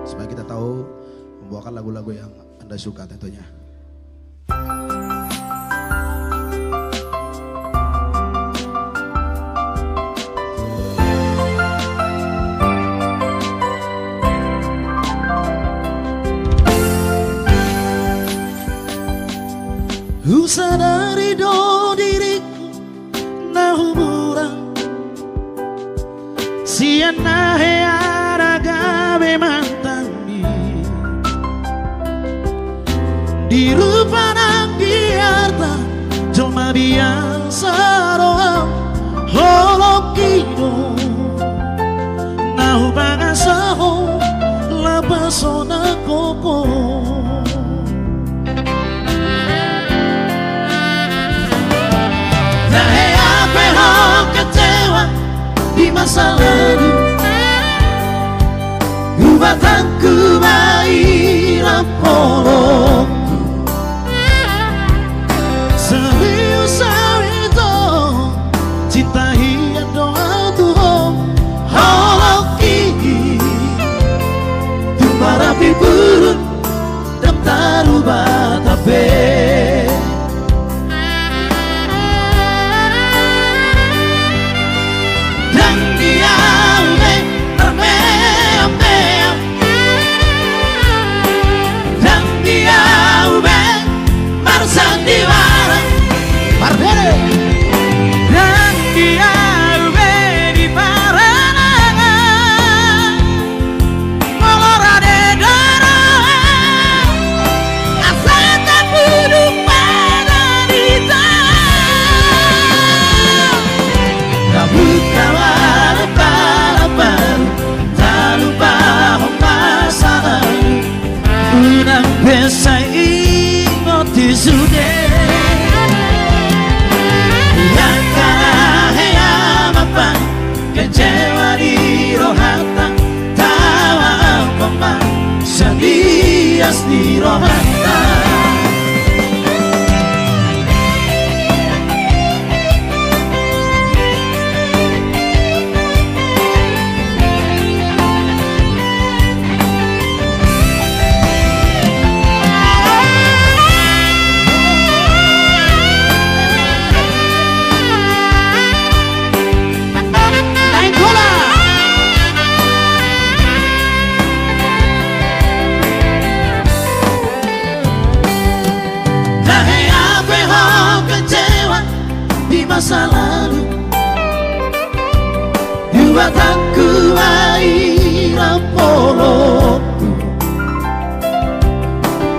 supaya kita tahu membawakan lagu-lagu yang Anda suka tentunya. Sadari do diriku na humurang siana he aragabe mantami di rupa nang diarta jelma biasa roa holokido na hubanga saho lapasona koko. Kecewa di masa lalu, gubatanku maira polokku. Serius itu cinta hia doa Tuhan holoki tumarapi burun dan taruba tabe. Sandiwara Barbere dan dia ube di Parangan Colorade Dara asata budu pada dita kabut kawal para tak lupa masalah unang besai sudah yang kalah yang apa kecewa di rohata tawa apa sedih di rohata. Masa lalu buatanku aira polokku.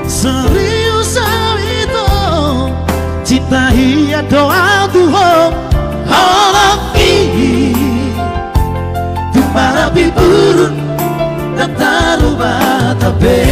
Serius itu cinta hia doa Tuhan holoki tumarapi burun dan taruba tabe.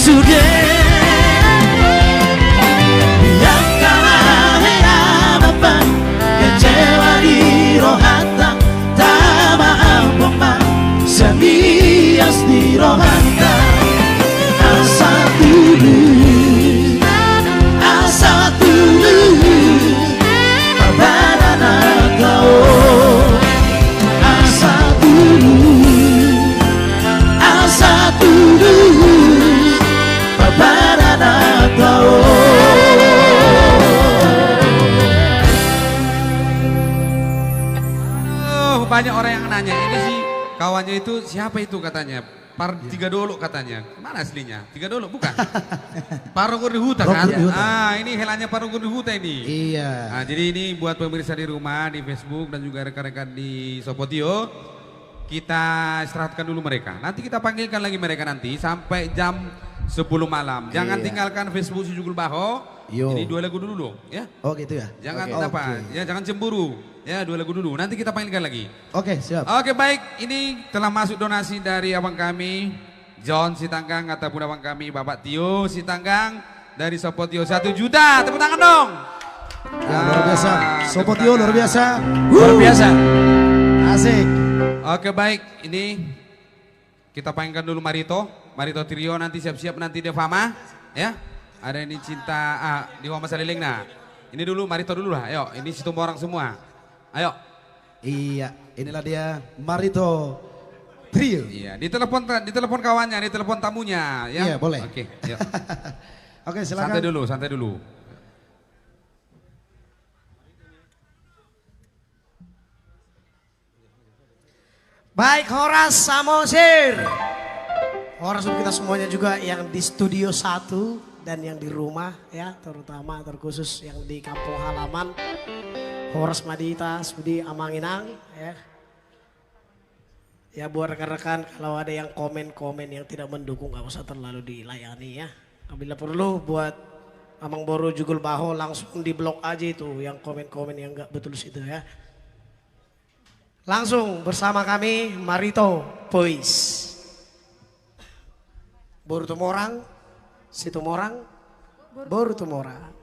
Sudah yang kalah yang apa kecewa di rohata tak apa semias di rohata asa dulu pada kau asa dulu banyak orang yang nanya ini sih kawannya itu siapa itu katanya Tiga Dolo katanya. Mana aslinya? Tiga Dolo bukan? Parogur di Huta kan? Ah ini helanya Parogur di Huta ini. Iya. Nah, jadi ini buat pemirsa di rumah, di Facebook dan juga rekan-rekan di Sopotio. kita istirahatkan dulu mereka. Nanti kita panggilkan lagi mereka nanti sampai jam 10 malam. Jangan tinggalkan Facebook Sujugul Baho. Ini 2 lagu dulu dong, ya. Oh gitu ya. Jangan ya jangan cemburu. Ya 2 lagu dulu. Nanti kita panggilkan lagi. Oke, siap. Oke, baik. Ini telah masuk donasi dari abang kami John Sitanggang ataupun abang kami Bapak Tio Sitanggang dari Sopotio 1 juta. Tepuk tangan dong. Ya, luar biasa. Sopotio luar biasa. Luar biasa. Asik. Oke, baik. Ini kita panggilkan dulu Marito Trio, nanti siap-siap nanti Devama, ya. Ada ini cinta di Wama Saliling. Nah, ini dulu Marito dulu lah. Ayo, ini situ orang semua. Ayo. Iya, inilah dia Marito Trio. Iya, ditelepon kawannya, ditelepon tamunya, ya. Iya, boleh. Oke, yuk. Oke, silakan. Santai dulu. Baik, Horas Samosir. Horas untuk kita semuanya juga yang di studio 1 dan yang di rumah ya, terutama terkhusus yang di kampung halaman. Horas Madita, Sudi Amanginang ya. Ya buat rekan-rekan kalau ada yang komen-komen yang tidak mendukung gak usah terlalu dilayani ya. Apabila perlu buat Amang Boro Jugul Baho langsung di blok aja itu yang komen-komen yang gak betul situ ya. Langsung bersama kami Marito Boys. Boru Tumorang, Situ Morang, Boru Tumorang.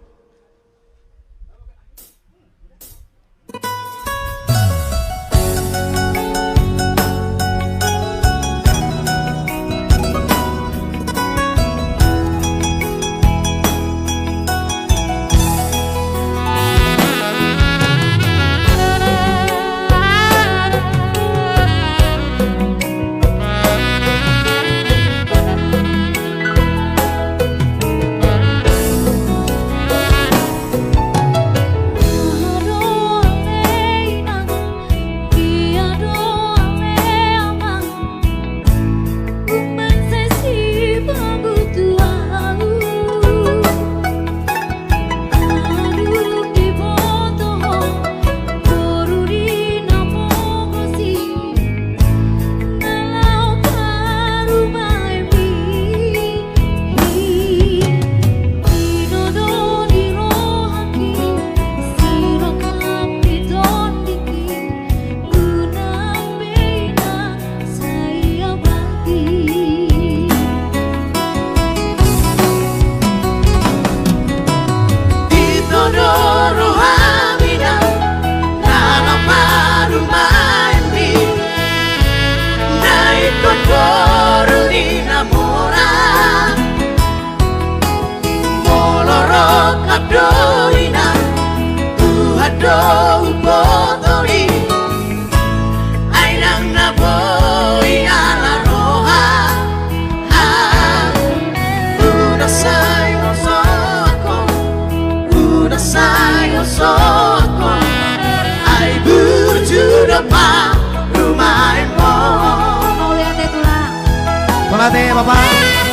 Semangat Bapak,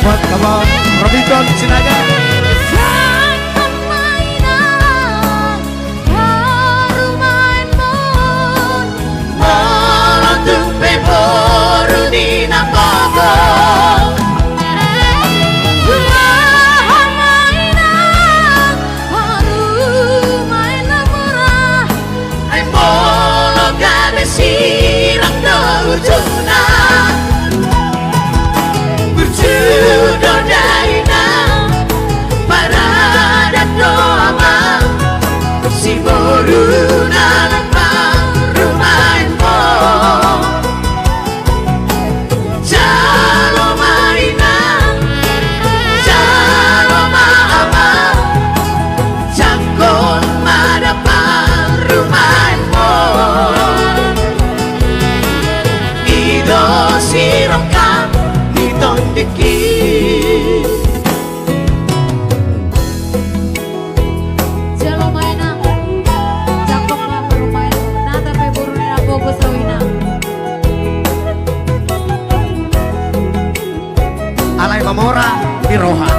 buat Bapak Robinson Sinaga. Alay Mamora di Roha.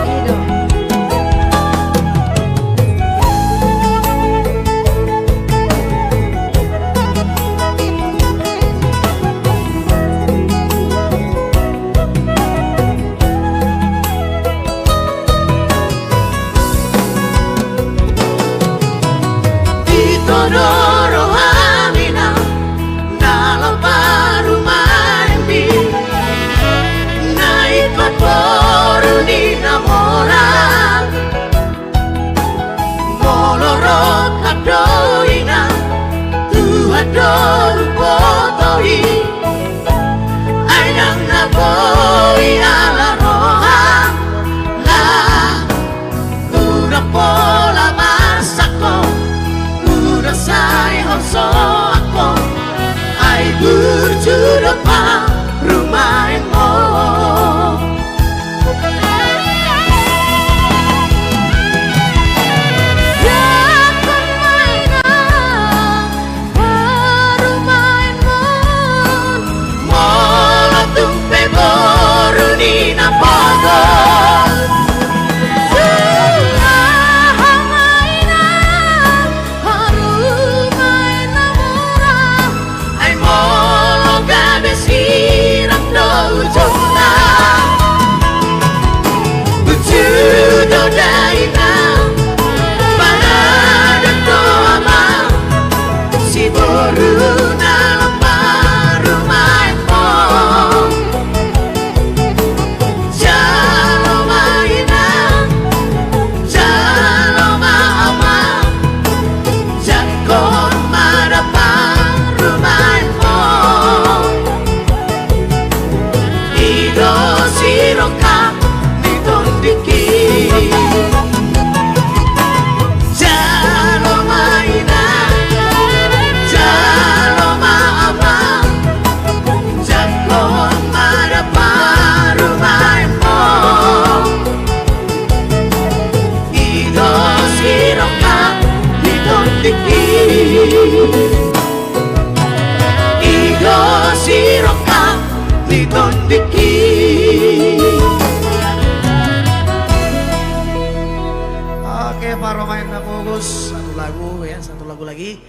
fokus satu lagu lagi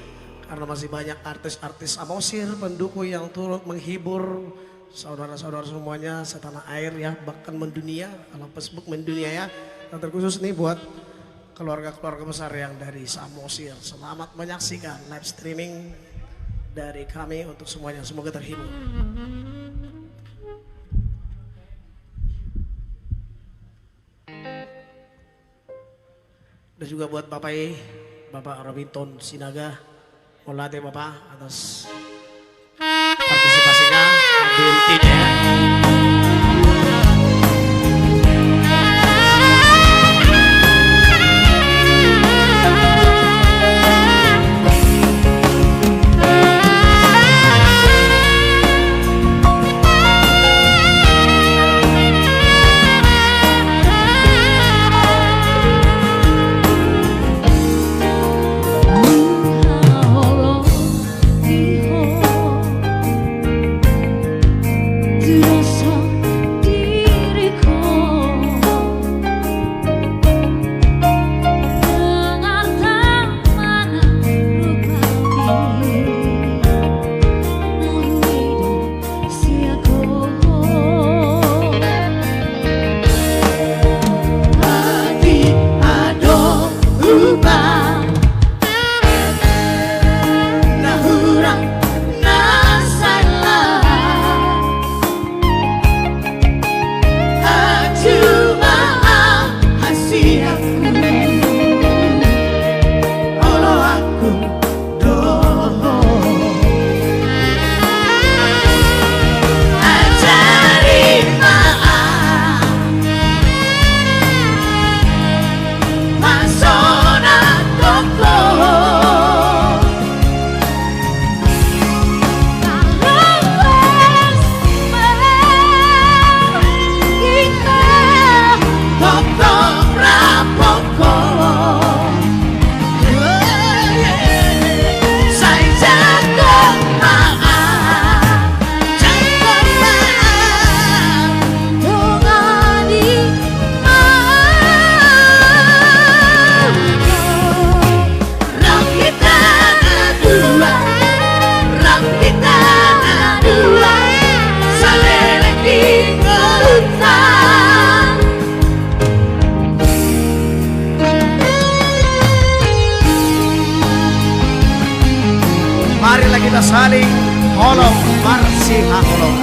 karena masih banyak artis-artis Samosir pendukung yang turut menghibur saudara-saudara semuanya setanah air ya, bahkan mendunia, kalau Facebook mendunia ya. Dan terkhusus nih buat keluarga-keluarga besar yang dari Samosir. Selamat menyaksikan live streaming dari kami untuk semuanya, semoga terhibur. Dan juga buat Bapak Robinton Sinaga, Molate Bapak atas partisipasinya di intinya. Marilah kita saling holong, marsiha holong.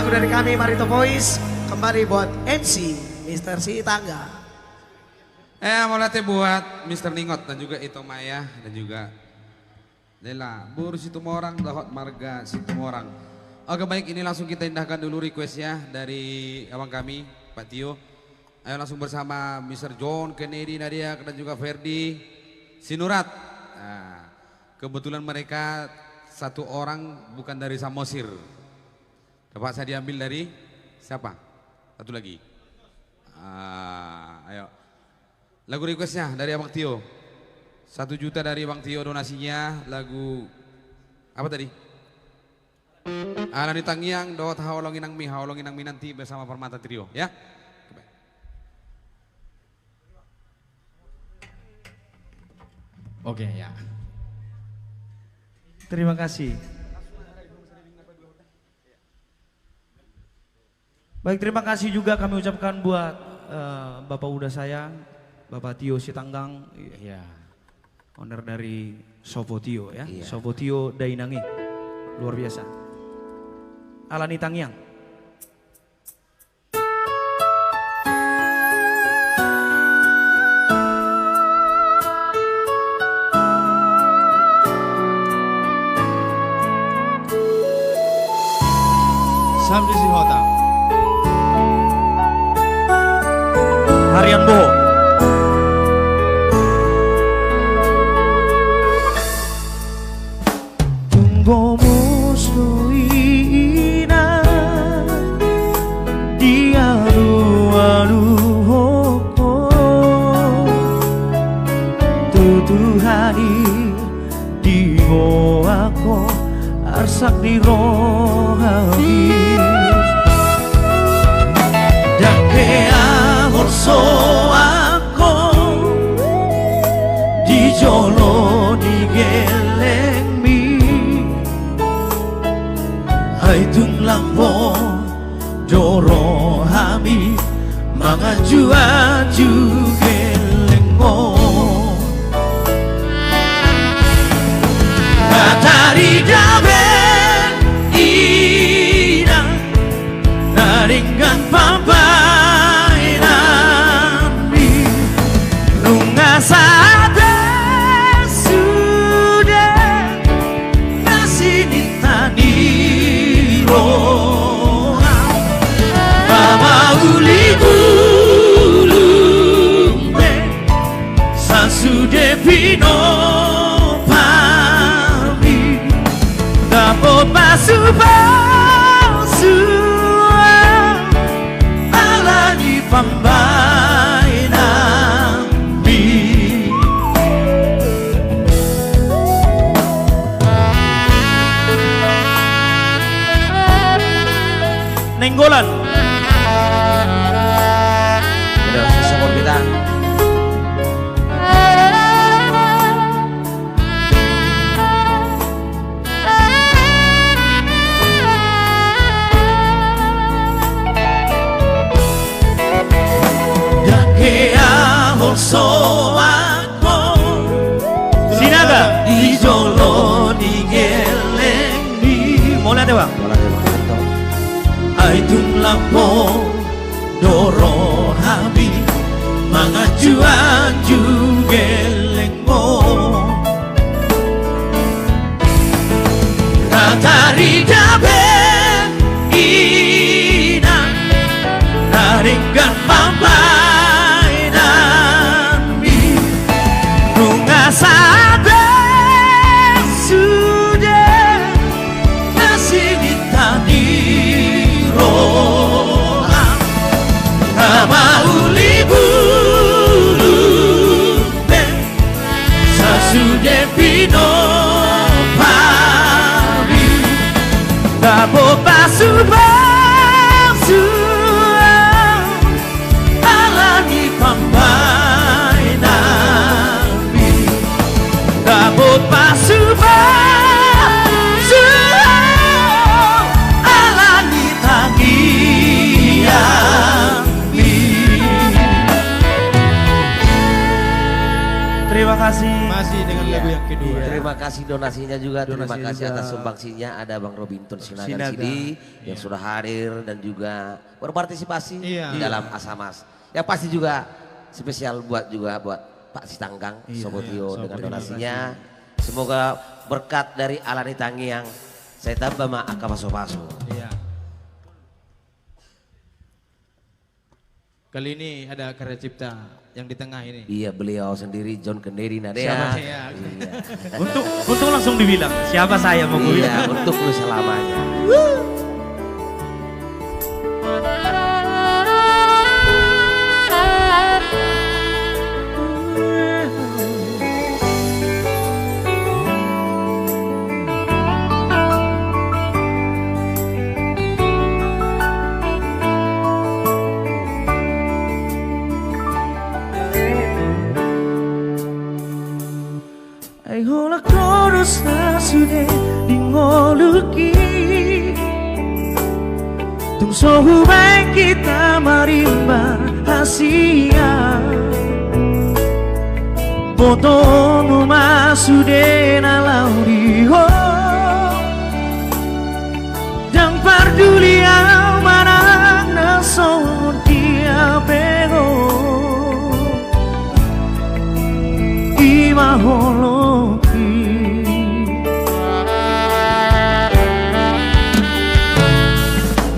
Dari kami Marito Voice kembali buat MC Mr. Si Tangga. Molate buat Mr. Ningot dan juga Ito Maya dan juga Lela Bur Situmorang Dahot Marga Situmorang. Oke baik, ini langsung kita indahkan dulu request ya dari abang kami Pak Tio. Ayo langsung bersama Mr. John, Kennedy, Nadia, dan juga Ferdi, Sinurat. Nah, kebetulan mereka satu orang bukan dari Samosir. Dapat saya diambil dari siapa? Satu lagi. Ayo. Lagu requestnya dari Abang Tio. 1 juta dari Bang Tio donasinya. Lagu apa tadi? Alani Tangiang, Dawat Haolonginang Mi nanti bersama Permata Trio ya. Oke ya. Terima kasih. Baik, terima kasih juga kami ucapkan buat Bapak Uda sayang, Bapak Tio Sitanggang, ya, owner dari Sopo Tio ya, iya. Sopo Tio Dainangi, luar biasa. Alani Tangiang. Sambil si Hota. Harian Boho. Tunggu musuhina dia aduh tutuhani di aku arsak di rohani so aku di jolo di geleng mi hai tung lampo joro hami mangajua ju gelengo matari daben ina naringgan pampa sadar sudah kasih ditani roha mama uli gulumbe sasude pino pami dapo pasu ala di pambai Nenggolan. Udah support kita. Sinaga di jolo di geleng di Mola deh bang. Aitung lampo doro habi mangajuan jugelengo katari daben ina naringgan pambai nami runga sadar sudah kasih ditani Kama uli bulumbe sasude pino pari Dabo pasu alani pambai nami Dabo pasu alani tangian. Terima kasih. Masih dengan lagu yang kedua. Terima kasih donasinya juga. Terima kasih atas sumbangsinya. Ada Bang Robinton Sinaga sini yang sudah hadir dan juga berpartisipasi di dalam Asamas. Yang pasti juga spesial buat Pak Sitanggang, Sobotio dengan donasinya. Semoga berkat dari Alani Tangi yang saya tambah ma'aka paso-paso. Kali ini ada karya cipta yang di tengah ini. Iya, beliau sendiri John Kennedy Nadea. Siapa saya? Iya. Untuk langsung dibilang siapa saya mau gue Iya, untuk lu selamanya. Ai hola koros na sude dingoluki Tung sohu baik kita marimba hasia Foto numa sude na lauriho Jang parduli au manang na son dia pego Ima holoki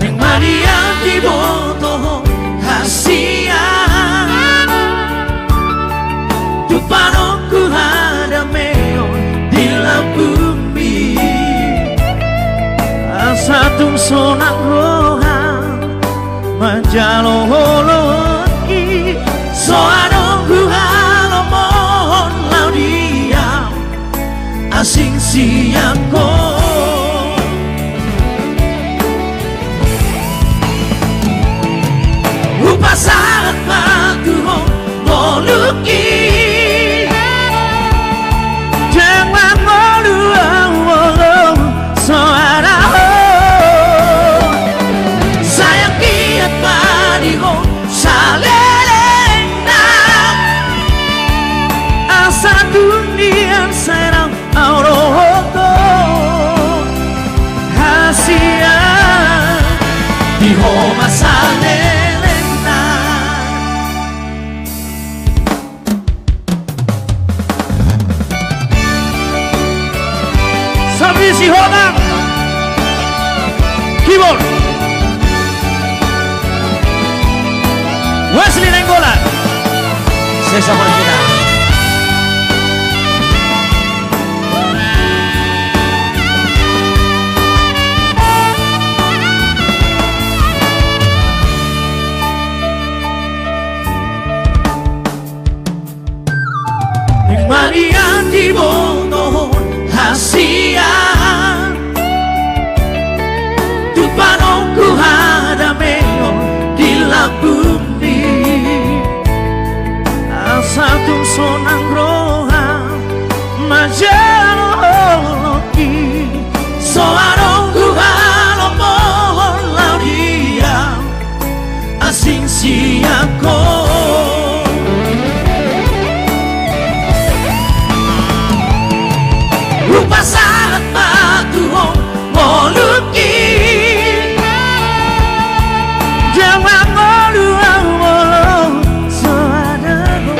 Neng Maria di boto hasia Tu panongku hada meon di la bumi Asa tung sonang rohang Majalo holoki So anongku halo mohon lau diam Asing siangko Rupa sangat maguhong moluki Jangan moluang soara Sayang kiat madihong saleleng nam Asa dunia serang auroto Hasia di homa saleleng nam Sabri si Hodang Keyboard Wesley Nenggolan Sesa original. Ning Marian di bono hasia Tu panongku hada meon di la bumi Asa tung sonang roha Majalo holoki So anongku halo mohon lau diam Asing siako Rupa sangat matuhong moluki Jangan moluang molong soadago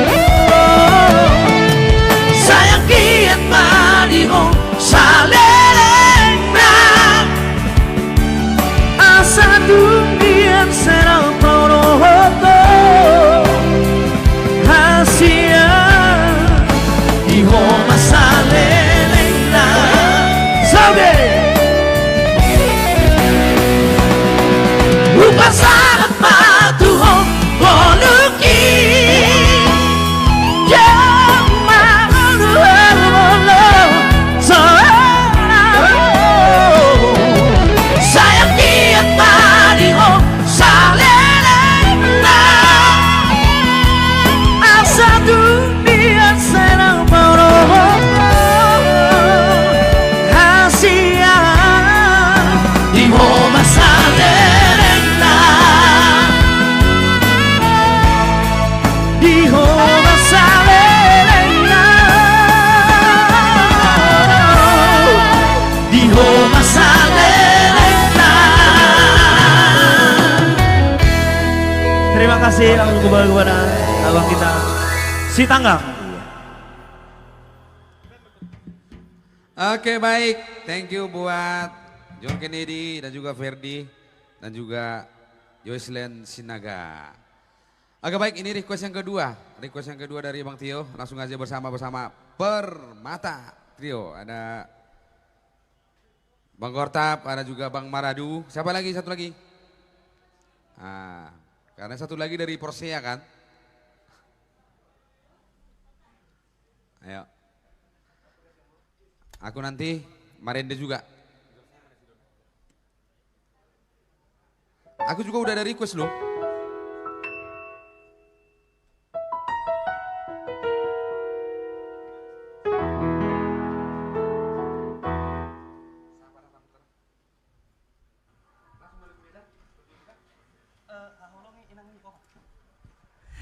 Sayang kiat madihong saleleng nam Asa dunia serang porohoto Hasia Iho masaleleng nam Sabe Rupa sangat matuhong moluki Yang moluang molong soadago Sayang kiat madihong saleleng nam Asa dunia serang porohoto Hasia Iho masaleleng nam Iho masaleleng nam Iho masaleleng nam Terima kasih langsung kepada abang kita Si Tanggang. Oke baik, thank you buat John Kennedy dan juga Ferdi dan juga Joycelyn Sinaga. Oke baik, ini request yang kedua. Request yang kedua dari Bang Tio. Langsung aja bersama Permata Trio. Ada Bang Gortap, ada juga Bang Maradu. Siapa lagi? Satu lagi? Nah, karena satu lagi dari Persea kan? Ayo. Aku nanti Marende juga. Aku juga udah ada request loh.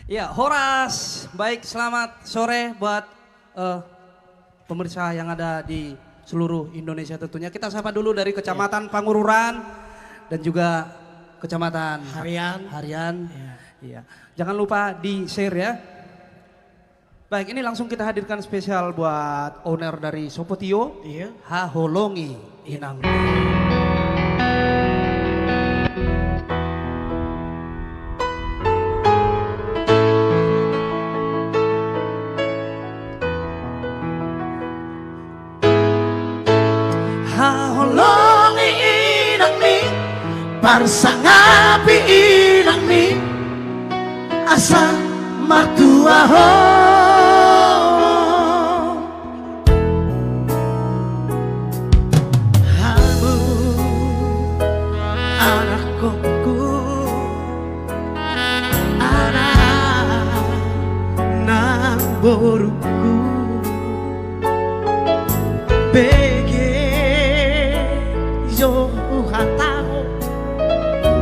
Ya, Horas. Baik, selamat sore buat pemirsa yang ada di seluruh Indonesia tentunya. Kita sapa dulu dari Kecamatan Pangururan dan juga Kecamatan Harian. Iya. Jangan lupa di-share ya. Baik, ini langsung kita hadirkan spesial buat owner dari Sopotio. Iya. Haholongi Inang. Haholongi inang mi, parsangapi inang mi, asa matua ho. Hamu anak kongku, anak nang boruku, yo hatao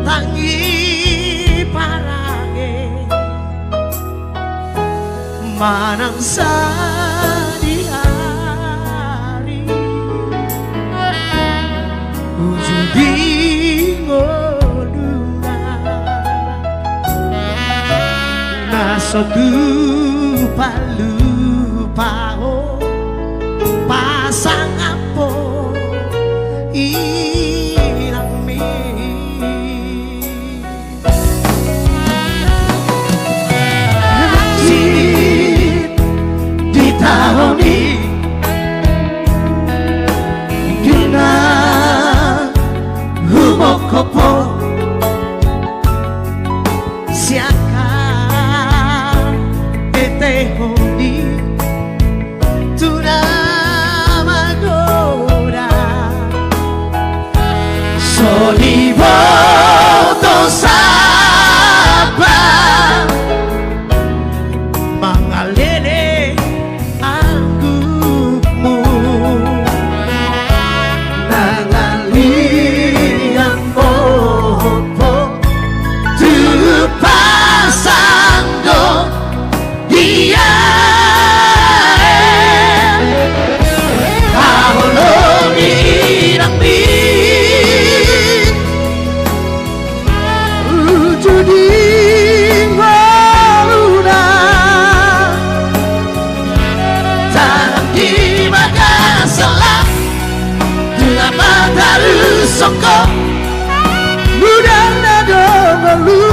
tangi parage manang sadiari ujudi ngoduna nasotu palupao pasang apo inang mi di tahun ini dina humokopo siaka etehoni tuna Soliboto sabar mangalele anggukmu nangaliang bopo tu pasando dia Haholongi inang mi Juding waluna tanam di magasalam dengan mataru soko muda nado malu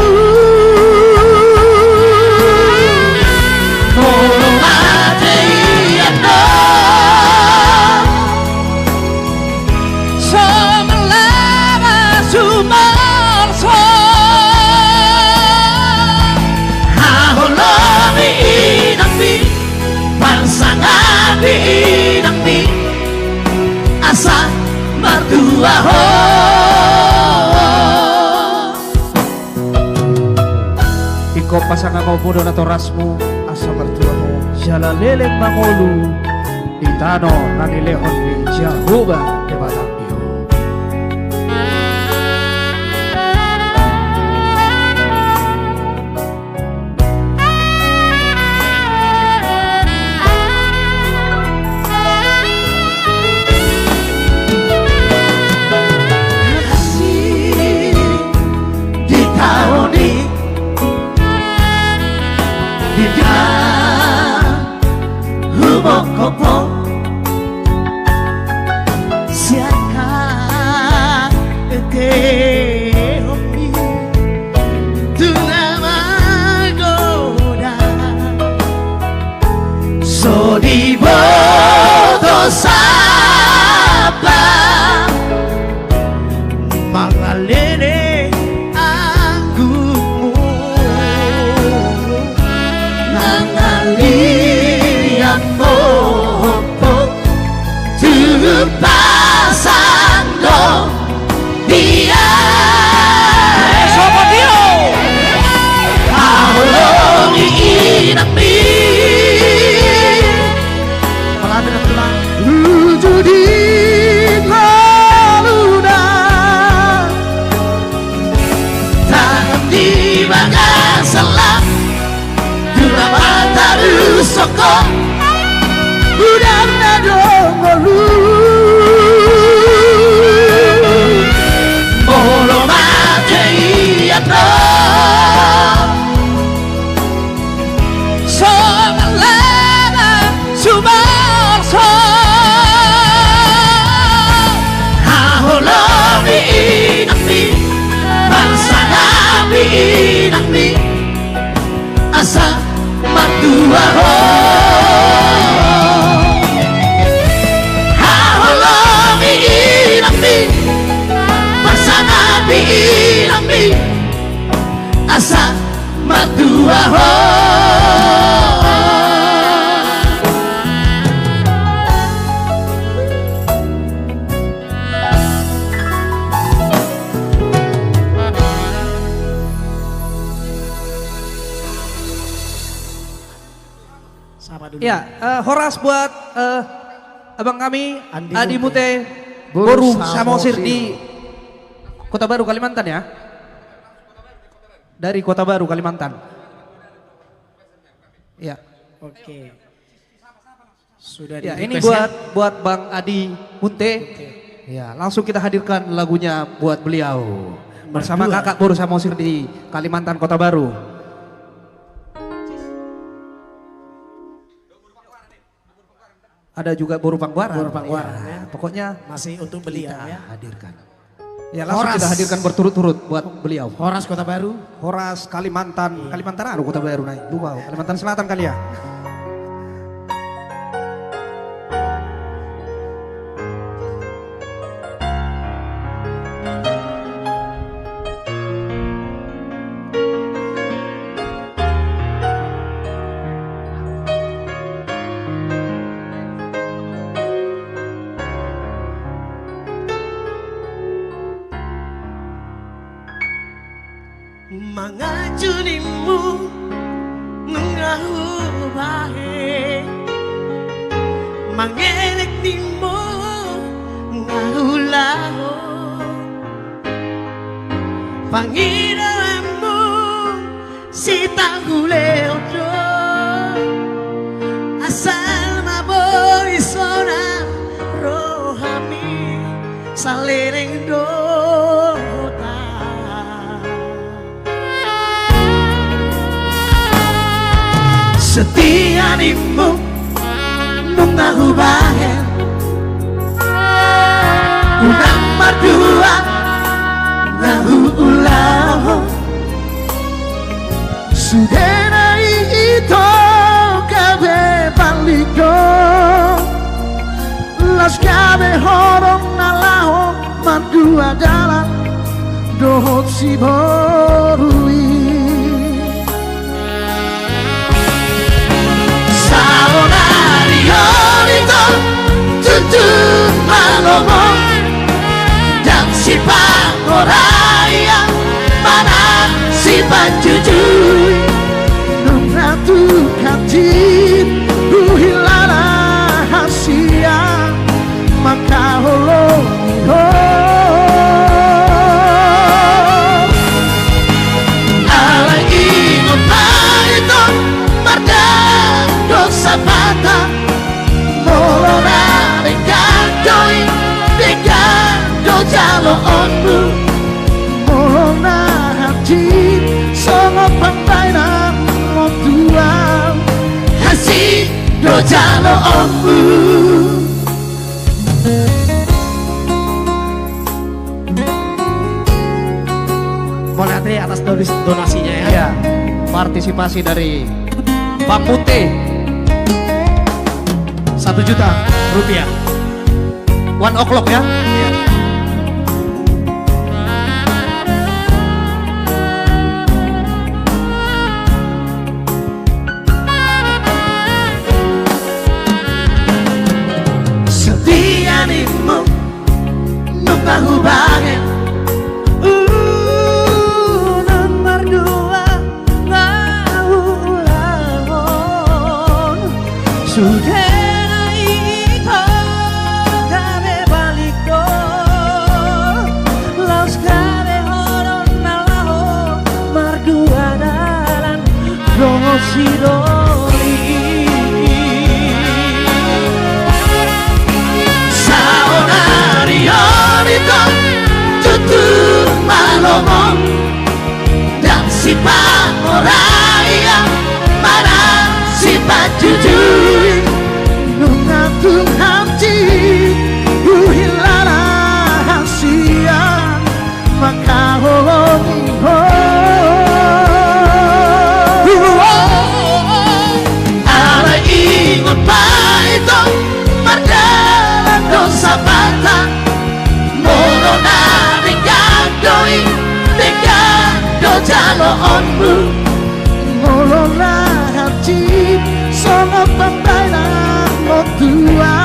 molo mate iano somelama sumar so Haholongi inang mi, pangsangani inang mi, asa mertua ho. Iko pasang ako po doon na torasmo asa mertua ho. Jalaleleng mangolu itano nanilehon mi Jehovah de Batambio. Kopo siaka ete homi tunama go inang mi asa matua ho haholongi inang mi pasangan inang mi asa matua ho Ya, Horas buat abang kami Adi Mute Boru Boru Samosir di Kota Baru Kalimantan ya. Dari Kota Baru Kalimantan. Ya. Oke. Sudah Ya, di ini request buat Bang Adi Mute. Ya, langsung kita hadirkan lagunya buat beliau bersama kakak Boru Samosir di Kalimantan Kota Baru. Ada juga Boru Pangwaran. Boru Pangwaran, ya. Pokoknya masih untuk beliau ya. hadirkan. Ya langsung Horas. kita hadirkan berturut-turut buat beliau. Horas Kota Baru. Horas Kalimantan, Kalimantan Kota Baru naik. Lupa, Kalimantan Selatan kali ya. Mangajunimu ngahu bahe mangelek nimo ngahulaho pangiramu si tanggule ojo asal maboy sona rohami salereng do setia nimu nungahu bahen unang mardua ngahu ulaho sudena ito kabe baliko las kabe horong nalaho mardua jalan dohot si borui malomo dan si pangoraya mana si panjujui nunatu katit ruhilana hasia maka holomiho ala ingon maito mardan dosa mata molona doi dekado jalo onmu molona hati songo pandai na motuang hasi do jalo onmu Monate atas donasinya ya. Ya, partisipasi dari Bang Mute 1 juta rupiah. 1 o'clock ya. Setia nimu nungahu bahen nomor 2 ngahu ulahon sudah sidoli saonari onito tutur malomong dan si pangoraya mana si pajujui nungatung hati ruhilana hasia maka holomiho onmu Ngolola hati Songo pandai nan motua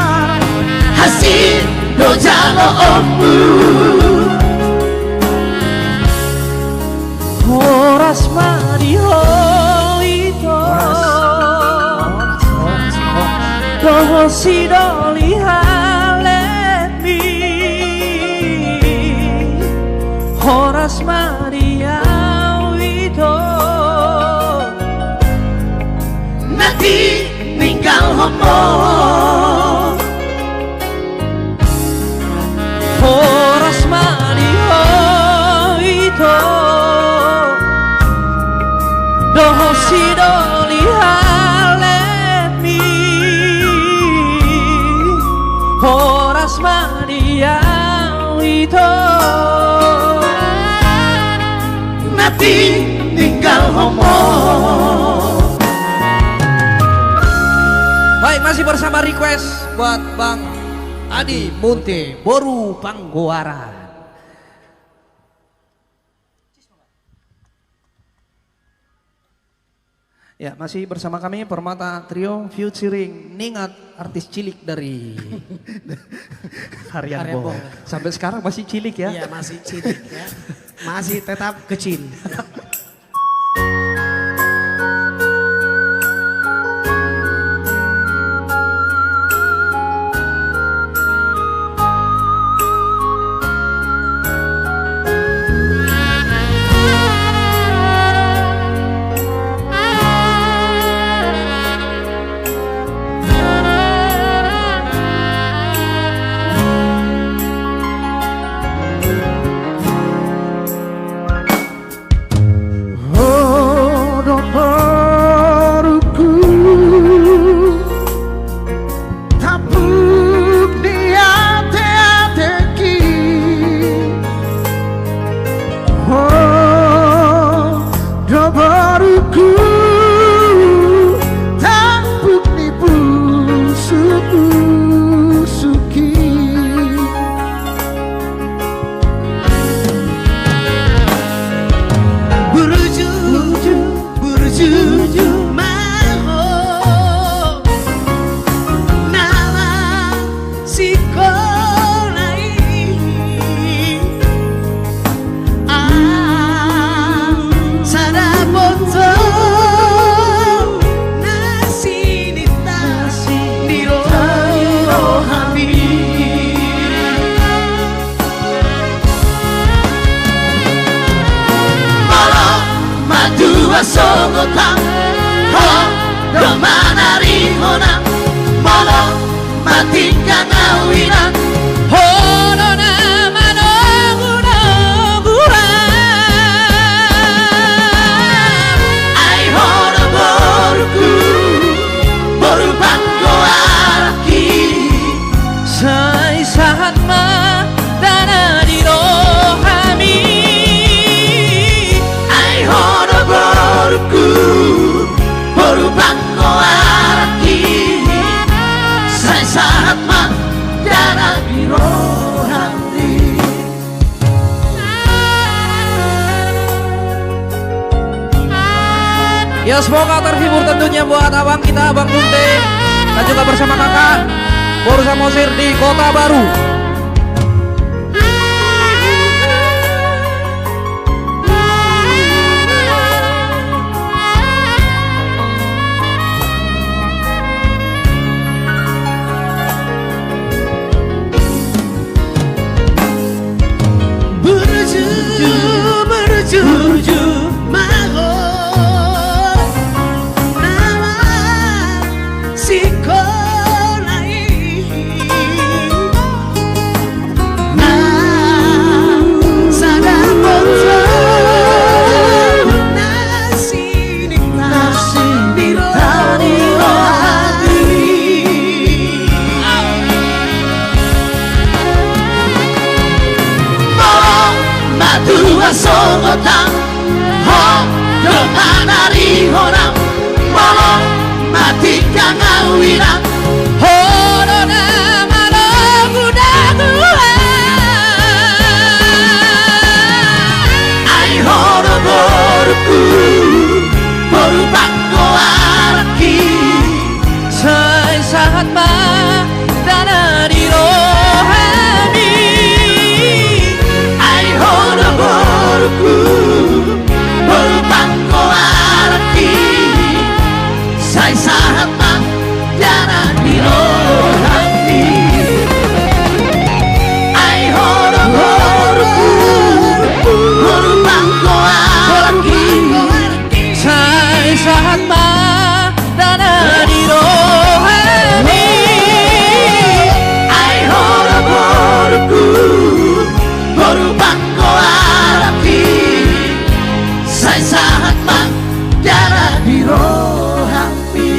Hasil do jalo onmu Horas Mario ito Doho si doli halemi Horas Maria ito Nanti ninggal homo Horas Maria ito Doho si doli halemi Horas Maria ito Nanti ninggal homo. Baik, masih bersama request buat Bang Adi Munte Boru Panggoaran. Ya, masih bersama kami Permata Trio featuring Ningat, artis cilik dari Harian Bo. Sampai sekarang masih cilik ya? Iya, masih cilik ya. Masih tetap kecil. Sogotang ho domanari honang molo mati kangawinan hono nama ai hono boruku boru bangko araki Sai saat ma dana di rohami ai hono boruku boru bangko araki sai saat ma dana di rohami. Ya semoga terhibur tentunya buat abang kita, Abang Munte, dan juga bersama kakak Boru Samosir di Kota Baru. Menuju mahal nama sikolai sada moto nasi di rohani Dua sogotang ho domanari honang molo mati kangawinan hono nama guda dua ai hono boruku Mahatma darah di rohani.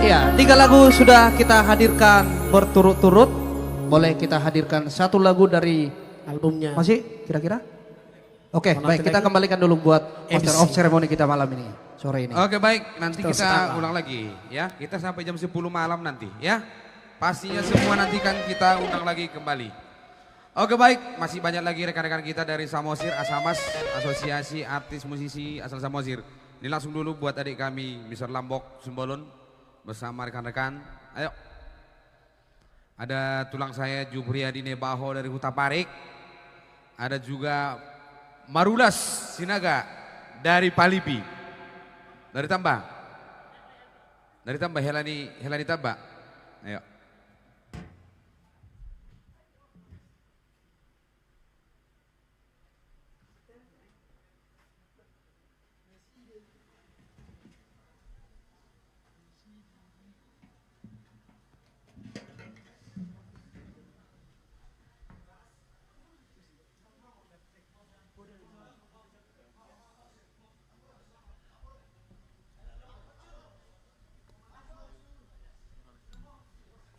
Iya, 3 lagu sudah kita hadirkan berturut-turut. Boleh kita hadirkan 1 lagu dari albumnya. Masih kira-kira? Oke, baik, kita kembalikan dulu buat master of ceremony kita malam ini, sore ini. Oke, baik, nanti kita ulang lagi ya. Kita sampai jam 10 malam nanti ya. Pastinya semua nanti kan kita undang lagi kembali. Oke, baik, masih banyak lagi rekan-rekan kita dari Samosir, Asamas, Asosiasi Artis Musisi Asal Samosir. Ini langsung dulu buat adik kami, Mr. Lambok Sumbolon bersama rekan-rekan. Ayo. Ada tulang saya Jupriyadi Nebaho dari Huta Parik. Ada juga Marulas Sinaga dari Palipi. Dari Tambah. Dari Tambah Helani Tambah. Ayo.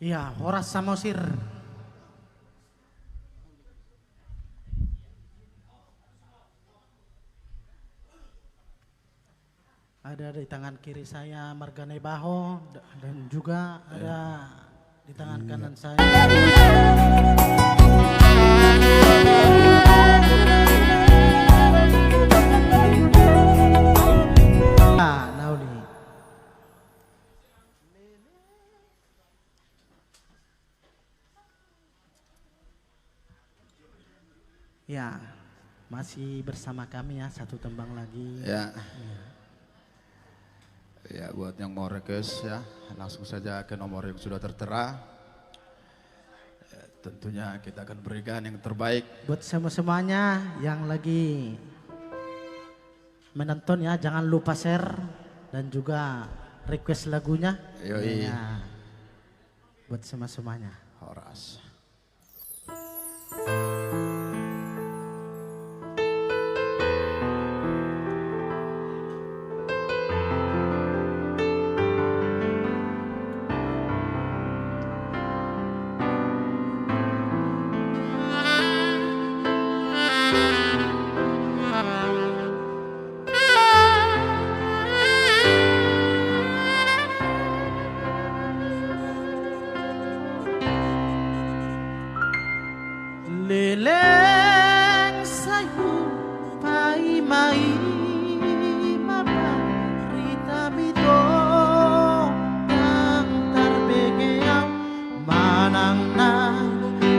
Iya, Horas Samosir. Ada di tangan kiri saya Margane Baho dan juga ada di tangan kanan saya. Nauli. Ya, masih bersama kami ya, 1 tembang lagi. Ya. Ya, buat yang mau request ya, langsung saja ke nomor yang sudah tertera. Ya, tentunya kita akan berikan yang terbaik. Buat semuanya yang lagi menonton ya, jangan lupa share dan juga request lagunya. Yoi. Ya, buat semuanya. Horas. Leleng sayu pai mai mabarita bito yang terbegeang manang na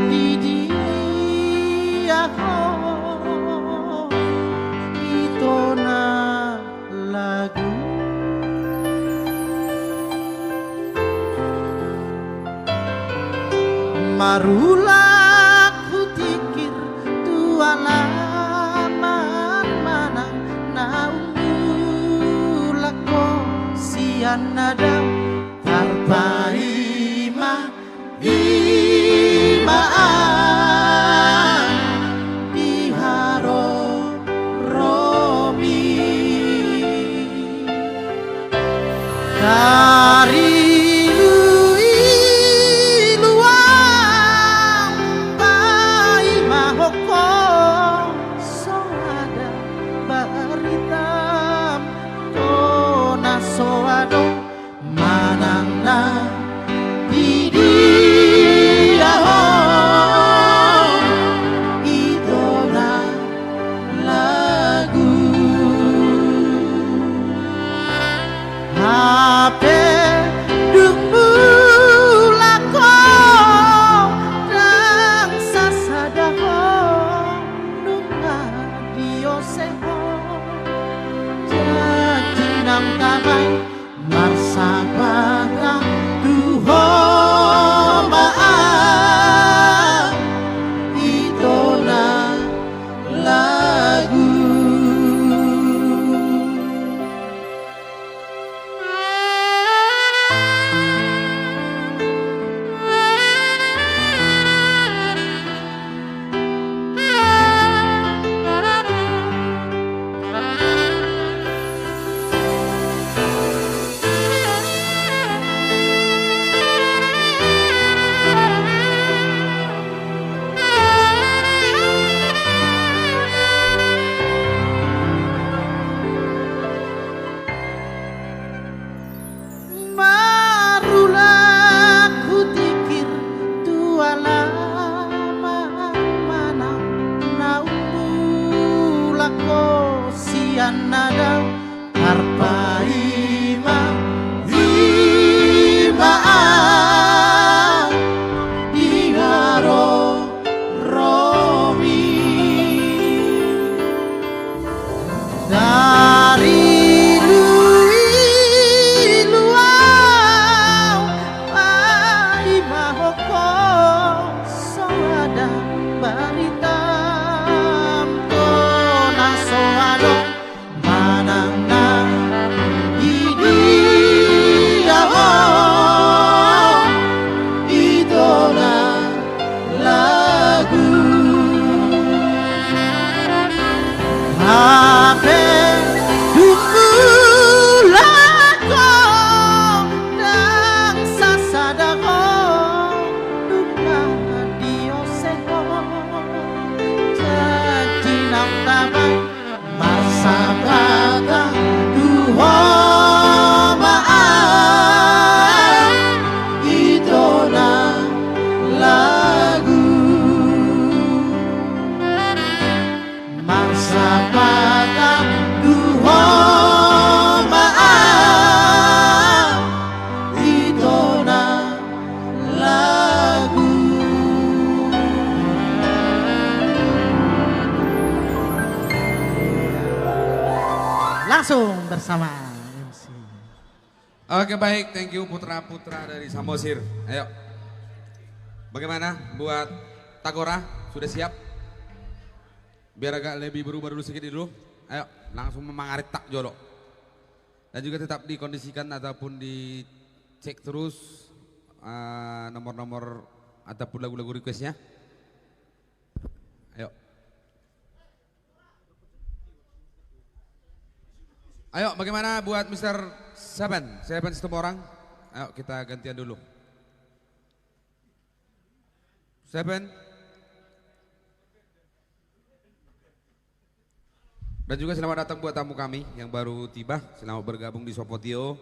di dia itu na lagu marula alaman manang naulak ko siyan nadang tarpaima imaan diharo robi dari soado manang na di langsung bersama MC. Oke baik, thank you putra-putra dari Samosir. Ayo. Bagaimana buat Tagora? Sudah siap? Biar agak lebih berubah dulu sedikit dulu. Ayo, langsung memangarit tak jolo. Dan juga tetap dikondisikan ataupun dicek terus nomor-nomor ataupun lagu-lagu requestnya. Ayo. Ayo, bagaimana buat Mr. Seven setemu orang? Ayo kita gantian dulu. Seven. Dan juga selamat datang buat tamu kami yang baru tiba. Selamat bergabung di Sopotio.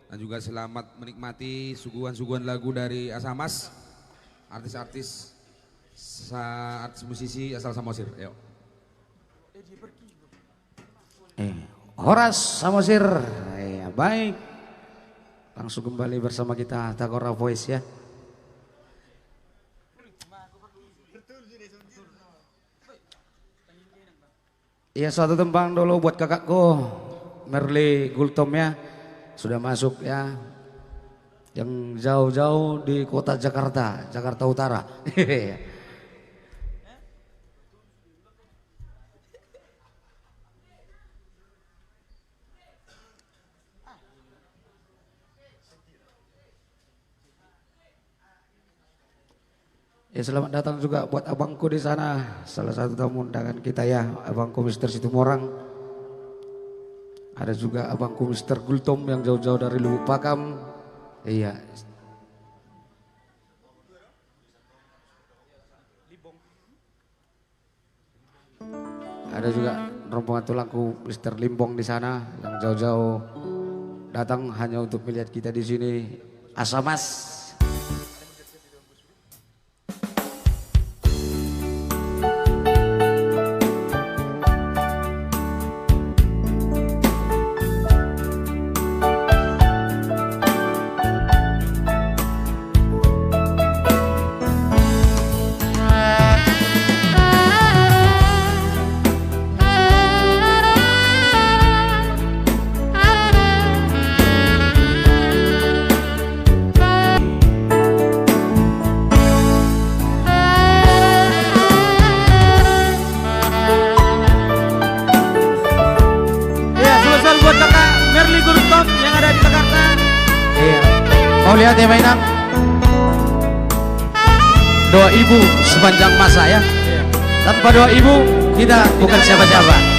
Dan juga selamat menikmati suguhan-suguhan lagu dari Asamas. Artis-artis musisi asal Samosir. Ayo. Horas Samosir, ya baik. Langsung kembali bersama kita Tagora Voice ya. Ya suatu tembang dulu buat kakakku Merli Gultom ya. Sudah masuk ya. Yang jauh-jauh di kota Jakarta, Jakarta Utara. Ya selamat datang juga buat abangku di sana, salah satu tamu undangan kita ya, abangku Mr. Situmorang. Ada juga abangku Mr. Gultom yang jauh-jauh dari Lubuk Pakam. Iya. Ada juga rombongan tulangku Mr. Limbong di sana yang jauh-jauh datang hanya untuk melihat kita di sini. Asamas. Mau lihat ya mainan? Doa ibu sepanjang masa ya. Tanpa doa ibu kita bukan siapa-siapa.